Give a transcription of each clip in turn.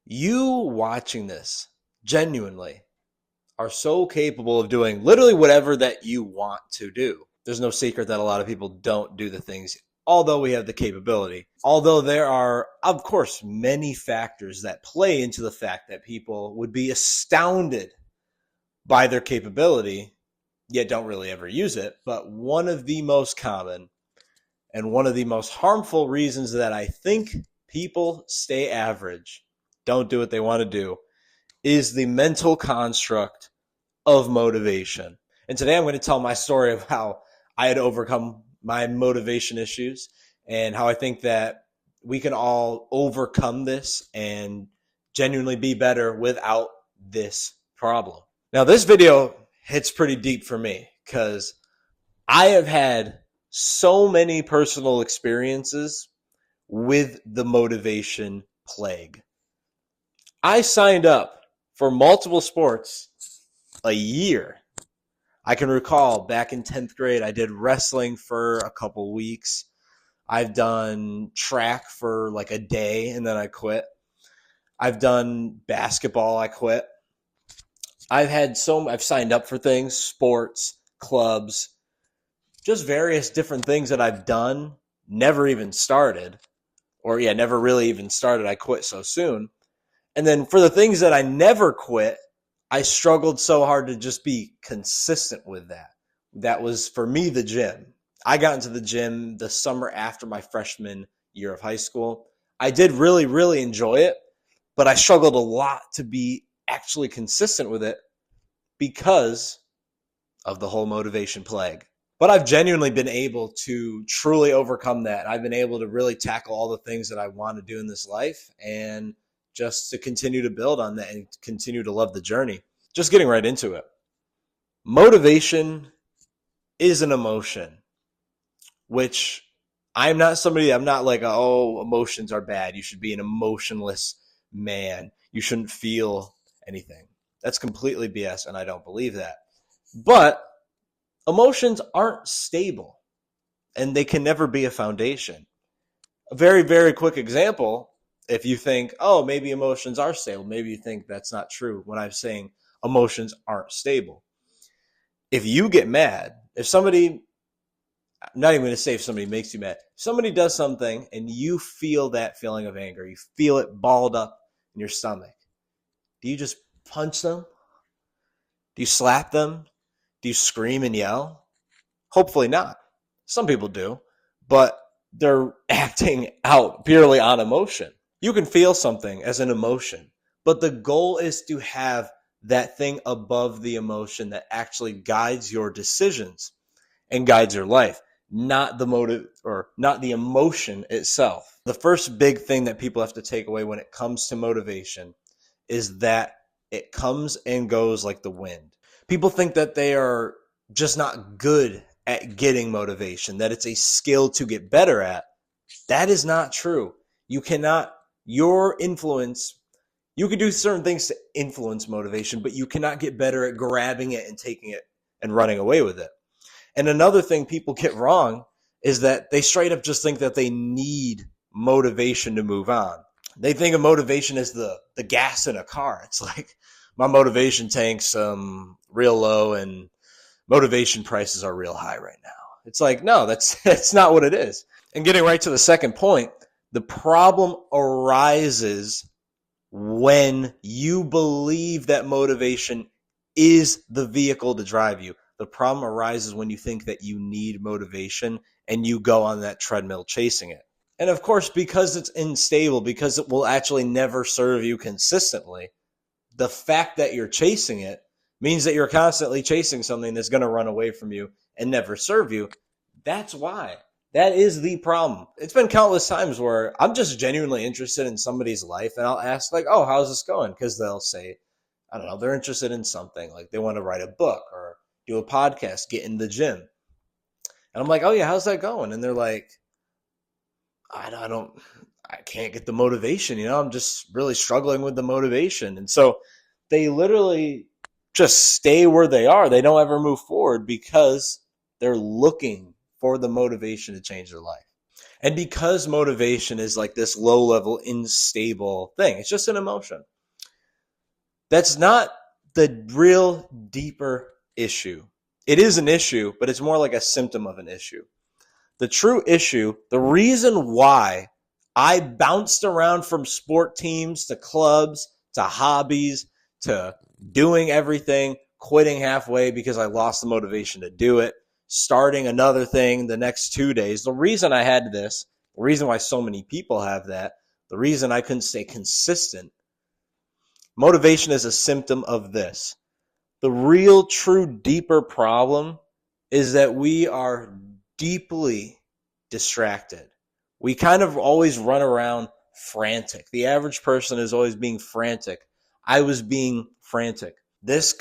You watching this genuinely are so capable of doing literally whatever that you want to do. There's no secret that a lot of people don't do the things, although we have the capability. Although there are, of course, many factors that play into the fact that people would be astounded by their capability, yet don't really ever use it. But one of the most common and one of the most harmful reasons that I think people stay average, don't do what they want to do, is the mental construct of motivation. And today I'm going to tell my story of how I had overcome my motivation issues and how I think that we can all overcome this and genuinely be better without this problem. Now, this video hits pretty deep for me because I have had so many personal experiences with the motivation plague. I signed up for multiple sports a year. I can recall back in 10th grade, I did wrestling for a couple weeks. I've done track for like a day and then I quit. I've done basketball, I quit. I've signed up for things, sports, clubs, just various different things that I've done, never even started. Never really even started. I quit so soon. And then for the things that I never quit, I struggled so hard to just be consistent with that. That was, for me, the gym. I got into the gym the summer after my freshman year of high school. I did really, really enjoy it, but I struggled a lot to be actually consistent with it because of the whole motivation plague. But I've genuinely been able to truly overcome that. I've been able to really tackle all the things that I want to do in this life and just to continue to build on that and continue to love the journey. Just getting right into it. Motivation is an emotion, which I'm not like, oh, emotions are bad. You should be an emotionless man. You shouldn't feel anything. That's completely BS, and I don't believe that. But emotions aren't stable, and they can never be a foundation. A very, very quick example, if you think, oh, maybe emotions are stable, maybe you think that's not true when I'm saying emotions aren't stable. If you get mad, I'm not even going to say if somebody makes you mad, if somebody does something and you feel that feeling of anger, you feel it balled up in your stomach, do you just punch them? Do you slap them? Do you scream and yell? Hopefully not. Some people do, but they're acting out purely on emotion. You can feel something as an emotion, but the goal is to have that thing above the emotion that actually guides your decisions and guides your life, not the motive or not the emotion itself. The first big thing that people have to take away when it comes to motivation is that it comes and goes like the wind. People think that they are just not good at getting motivation, that it's a skill to get better at. That is not true. You can do certain things to influence motivation, but you cannot get better at grabbing it and taking it and running away with it. And another thing people get wrong is that they straight up just think that they need motivation to move on. They think of motivation as the gas in a car. It's like, my motivation tank's real low and motivation prices are real high right now. It's like, no, that's not what it is. And getting right to the second point, the problem arises when you believe that motivation is the vehicle to drive you. The problem arises when you think that you need motivation and you go on that treadmill chasing it. And of course, because it's unstable, because it will actually never serve you consistently, the fact that you're chasing it means that you're constantly chasing something that's going to run away from you and never serve you. That's why. That is the problem. It's been countless times where I'm just genuinely interested in somebody's life and I'll ask like, oh, how's this going? Because they'll say, I don't know, they're interested in something. Like they want to write a book or do a podcast, get in the gym. And I'm like, oh yeah, how's that going? And they're like, I can't get the motivation. I'm just really struggling with the motivation. And so they literally just stay where they are. They don't ever move forward because they're looking for the motivation to change their life. And because motivation is like this low-level, unstable thing, it's just an emotion. That's not the real deeper issue. It is an issue, but it's more like a symptom of an issue. The true issue, the reason why I bounced around from sport teams to clubs to hobbies to doing everything, quitting halfway because I lost the motivation to do it, starting another thing the next 2 days. The reason I had this, the reason why so many people have that, the reason I couldn't stay consistent, motivation is a symptom of this. The real, true, deeper problem is that we are deeply distracted. We kind of always run around frantic. The average person is always being frantic. I was being frantic. This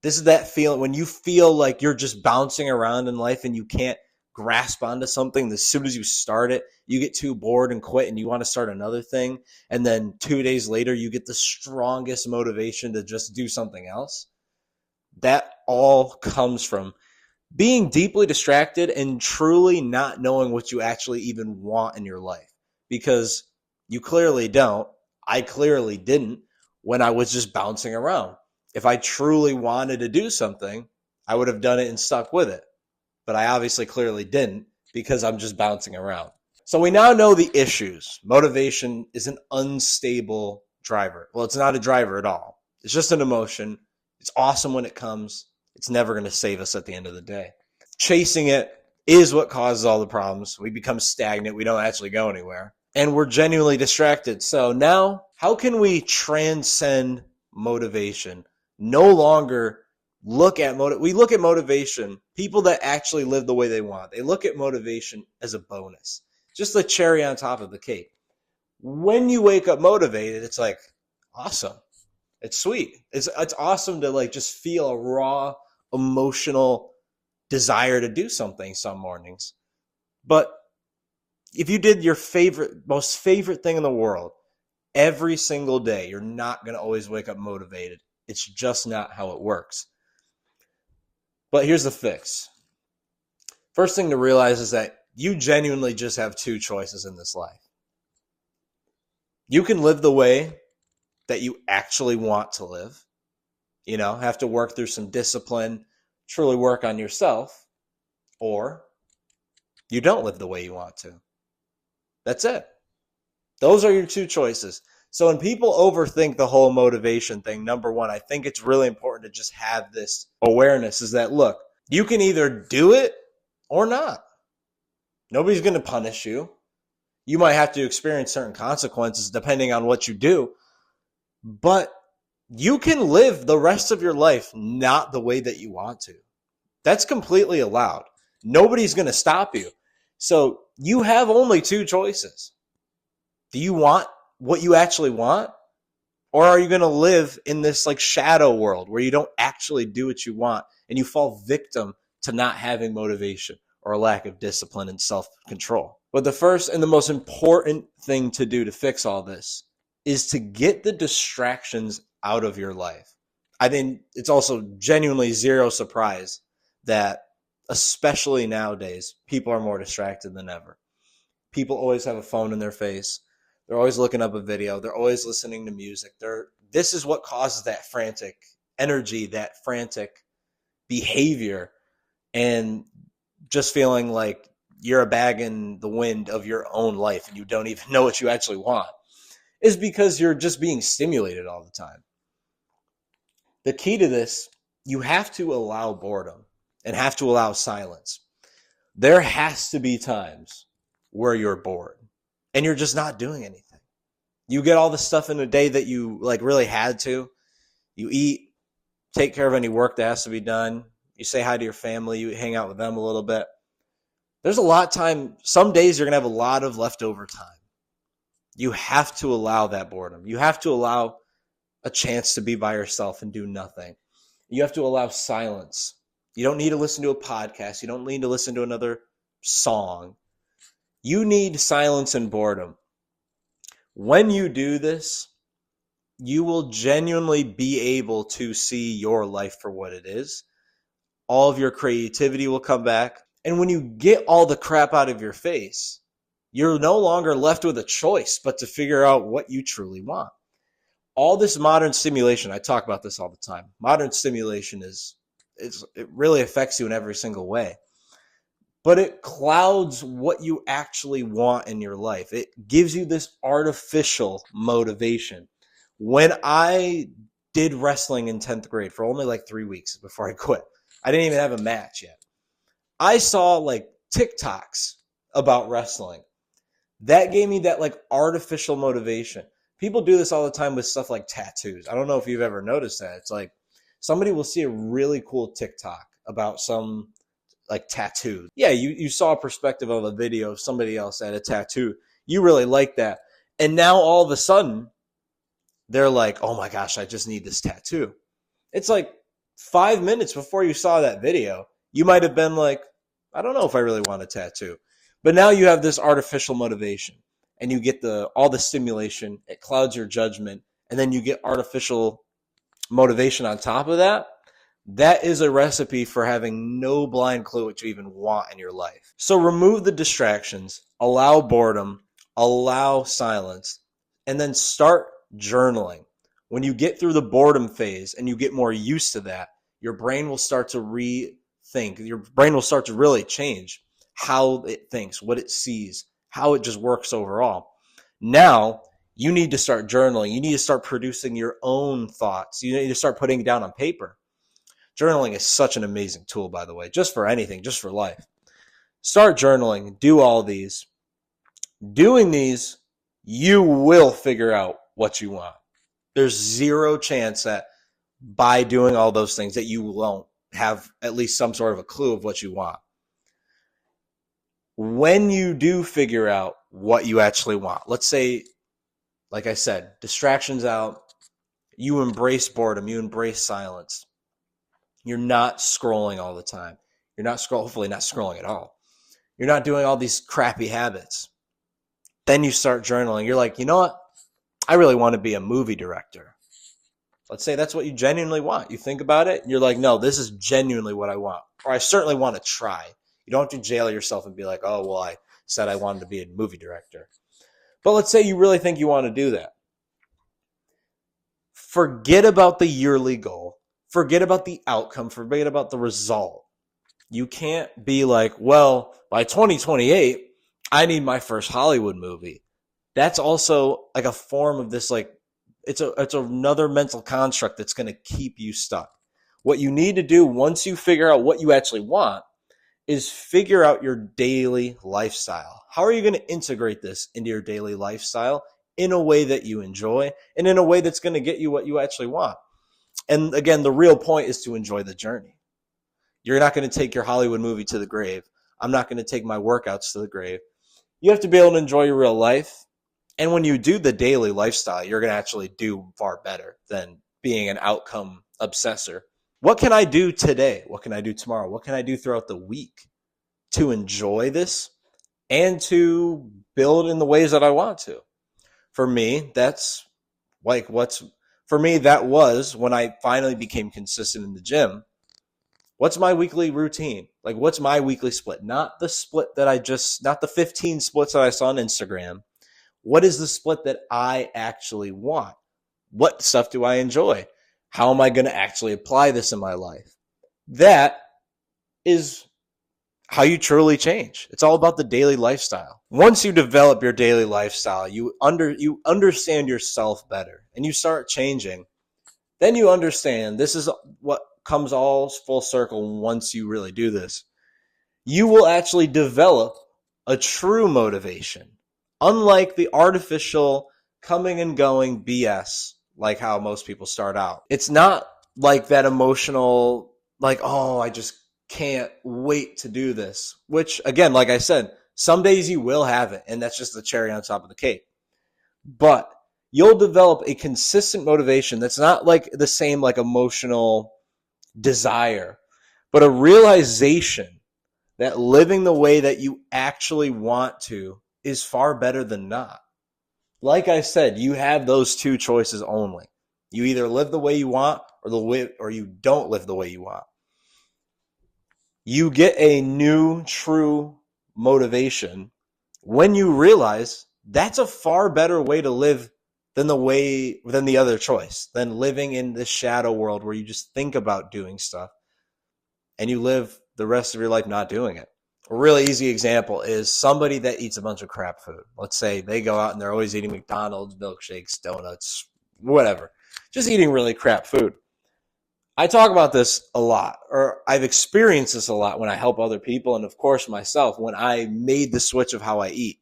is that feeling when you feel like you're just bouncing around in life and you can't grasp onto something. As soon as you start it, you get too bored and quit and you want to start another thing. And then 2 days later, you get the strongest motivation to just do something else. That all comes from being deeply distracted and truly not knowing what you actually even want in your life. Because you clearly don't. I clearly didn't when I was just bouncing around. If I truly wanted to do something, I would have done it and stuck with it. But I obviously clearly didn't because I'm just bouncing around. So we now know the issues. Motivation is an unstable driver. Well, it's not a driver at all. It's just an emotion. It's awesome when it comes. It's never going to save us at the end of the day. Chasing it is what causes all the problems. We become stagnant. We don't actually go anywhere. And we're genuinely distracted. So now, how can we transcend motivation? No longer look at motivation. People that actually live the way they want, they look at motivation as a bonus, just the cherry on top of the cake. When you wake up motivated, it's like awesome. It's sweet. It's awesome to like just feel a raw emotional desire to do something some mornings. But if you did your most favorite thing in the world every single day, you're not going to always wake up motivated. It's just not how it works. But here's the fix. First thing to realize is that you genuinely just have two choices in this life. You can live the way that you actually want to live. You know, have to work through some discipline, truly work on yourself, or you don't live the way you want to. That's it. Those are your two choices. So when people overthink the whole motivation thing, number one, I think it's really important to just have this awareness is that, look, you can either do it or not. Nobody's going to punish you. You might have to experience certain consequences depending on what you do, but you can live the rest of your life not the way that you want to. That's completely allowed. Nobody's going to stop you. So you have only two choices. Do you want what you actually want? Or are you going to live in this like shadow world where you don't actually do what you want and you fall victim to not having motivation or a lack of discipline and self-control? But the first and the most important thing to do to fix all this is to get the distractions out of your life. I think it's also genuinely zero surprise that especially nowadays, people are more distracted than ever. People always have a phone in their face. They're always looking up a video. They're always listening to music. This is what causes that frantic energy, that frantic behavior, and just feeling like you're a bag in the wind of your own life and you don't even know what you actually want, is because you're just being stimulated all the time. The key to this, you have to allow boredom and have to allow silence. There has to be times where you're bored and you're just not doing anything. You get all the stuff in a day that you like really had to. You eat, take care of any work that has to be done. You say hi to your family. You hang out with them a little bit. There's a lot of time. Some days you're going to have a lot of leftover time. You have to allow that boredom. You have to allow a chance to be by yourself and do nothing. You have to allow silence. You don't need to listen to a podcast. You don't need to listen to another song. You need silence and boredom. When you do this, you will genuinely be able to see your life for what it is. All of your creativity will come back. And when you get all the crap out of your face, you're no longer left with a choice but to figure out what you truly want. All this modern stimulation, I talk about this all the time. Modern stimulation it really affects you in every single way. But it clouds what you actually want in your life. It gives you this artificial motivation. When I did wrestling in 10th grade for only like 3 weeks before I quit, I didn't even have a match yet. I saw like TikToks about wrestling. That gave me that like artificial motivation. People do this all the time with stuff like tattoos. I don't know if you've ever noticed that. It's like somebody will see a really cool TikTok about some like tattoo. Yeah, you saw a perspective of a video of somebody else at a tattoo. You really like that. And now all of a sudden, they're like, oh my gosh, I just need this tattoo. It's like 5 minutes before you saw that video, you might have been like, I don't know if I really want a tattoo. But now you have this artificial motivation and you get all the stimulation. It clouds your judgment. And then you get artificial motivation on top of that. That is a recipe for having no blind clue what you even want in your life. So remove the distractions, allow boredom, allow silence, and then start journaling. When you get through the boredom phase and you get more used to that, your brain will start to rethink. Your brain will start to really change how it thinks, what it sees, how it just works overall. Now, you need to start journaling. You need to start producing your own thoughts. You need to start putting it down on paper. Journaling is such an amazing tool, by the way, just for anything, just for life. Start journaling. Do all these. Doing these, you will figure out what you want. There's zero chance that by doing all those things that you won't have at least some sort of a clue of what you want. When you do figure out what you actually want, let's say, like I said, distractions out, you embrace boredom, you embrace silence. You're not scrolling all the time. You're not hopefully not scrolling at all. You're not doing all these crappy habits. Then you start journaling. You're like, you know what? I really want to be a movie director. Let's say that's what you genuinely want. You think about it, and you're like, no, this is genuinely what I want. Or I certainly want to try. You don't have to jail yourself and be like, oh, well, I said I wanted to be a movie director. But let's say you really think you want to do that. Forget about the yearly goal. Forget about the outcome. Forget about the result. You can't be like, well, by 2028, I need my first Hollywood movie. That's also like a form of this, like, it's another mental construct that's going to keep you stuck. What you need to do once you figure out what you actually want is figure out your daily lifestyle. How are you going to integrate this into your daily lifestyle in a way that you enjoy and in a way that's going to get you what you actually want? And again, the real point is to enjoy the journey. You're not going to take your Hollywood movie to the grave. I'm not going to take my workouts to the grave. You have to be able to enjoy your real life. And when you do the daily lifestyle, you're going to actually do far better than being an outcome obsessor. What can I do today? What can I do tomorrow? What can I do throughout the week to enjoy this and to build in the ways that I want to? For me, that's like that was when I finally became consistent in the gym. What's my weekly routine? Like, what's my weekly split? Not the split not the 15 splits that I saw on Instagram. What is the split that I actually want? What stuff do I enjoy? How am I going to actually apply this in my life? That is how you truly change. It's all about the daily lifestyle. Once you develop your daily lifestyle, you understand yourself better and you start changing. Then you understand this is what comes all full circle once you really do this. You will actually develop a true motivation, unlike the artificial coming and going BS, like how most people start out. It's not like that emotional, like, oh, I just can't wait to do this, which again, like I said, some days you will have it, and that's just the cherry on top of the cake. But you'll develop a consistent motivation that's not like the same like emotional desire, but a realization that living the way that you actually want to is far better than not. Like I said, you have those two choices only. You either live the way you want or you don't live the way you want. You get a new true motivation when you realize that's a far better way to live than the other choice, than living in this shadow world where you just think about doing stuff and you live the rest of your life not doing it. A really easy example is somebody that eats a bunch of crap food. Let's say they go out and they're always eating McDonald's, milkshakes, donuts, whatever. Just eating really crap food. I talk about this a lot, or I've experienced this a lot when I help other people, and of course myself, when I made the switch of how I eat.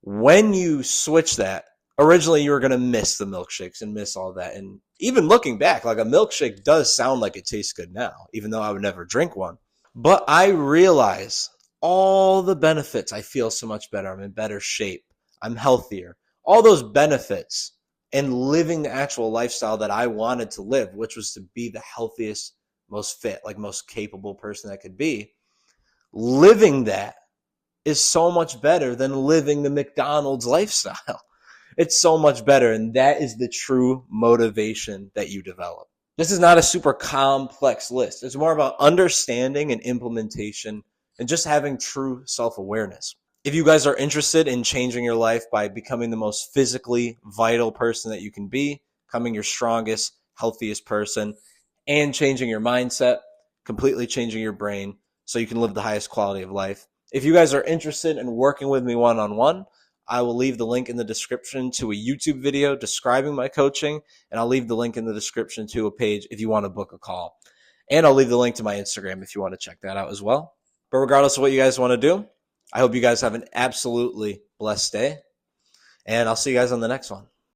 When you switch that, originally you were going to miss the milkshakes and miss all that. And even looking back, like a milkshake does sound like it tastes good now, even though I would never drink one. But I realize all the benefits. I feel so much better. I'm in better shape. I'm healthier. All those benefits and living the actual lifestyle that I wanted to live, which was to be the healthiest, most fit, like most capable person that could be. Living that is so much better than living the McDonald's lifestyle. It's so much better, and that is the true motivation that you develop. This is not a super complex list. It's more about understanding and implementation and just having true self-awareness. If you guys are interested in changing your life by becoming the most physically vital person that you can be, becoming your strongest, healthiest person, and changing your mindset, completely changing your brain so you can live the highest quality of life. If you guys are interested in working with me one-on-one, I will leave the link in the description to a YouTube video describing my coaching, and I'll leave the link in the description to a page if you want to book a call. And I'll leave the link to my Instagram if you want to check that out as well. But regardless of what you guys want to do, I hope you guys have an absolutely blessed day, and I'll see you guys on the next one.